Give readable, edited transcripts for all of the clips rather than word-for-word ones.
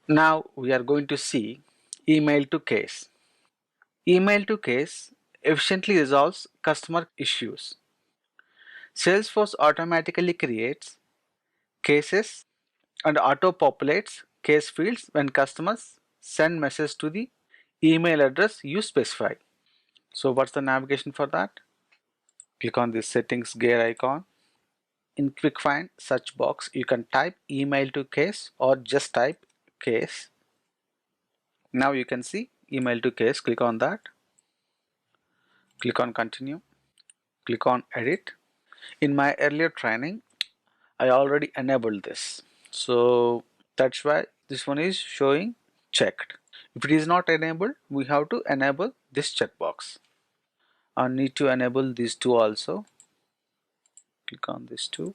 Now we are going to see email to case. Email to case efficiently resolves customer issues. Salesforce automatically creates cases and auto-populates case fields when customers send message to the email address you specify. So what's the navigation for that? Click on the settings gear icon. In quick find search box you can type email to case or just type case. Now you can see email to case. Click on that. Click on continue. Click on edit. In my earlier training I already enabled this, so that's why this one is showing checked. If it is not enabled, we have to enable this checkbox. I need to enable these two also. Click on these two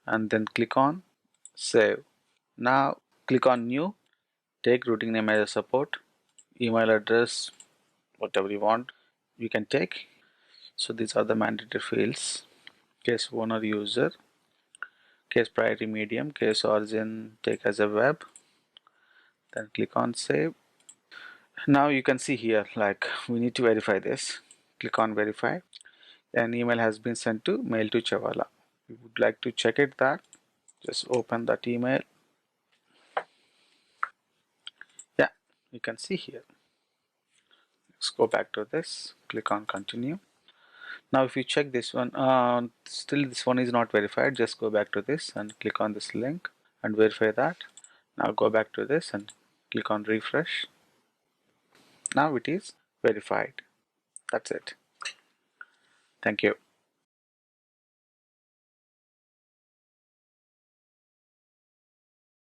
and then click on save. Now click on new. Take routing name as a support, email address, whatever you want you can take. So these are the mandatory fields: case owner, user, case priority medium, case origin take as a web. Then click on save. Now you can see here, like, we need to verify this. Click on verify. An email has been sent to mail to Chavala. We would like to check it that. Just open that email. Yeah, you can see here. Let's go back to this. Click on continue. Now if you check this one, still this one is not verified. Just go back to this and click on this link and verify that. Now go back to this and click on refresh. Now it is verified. That's it. Thank you.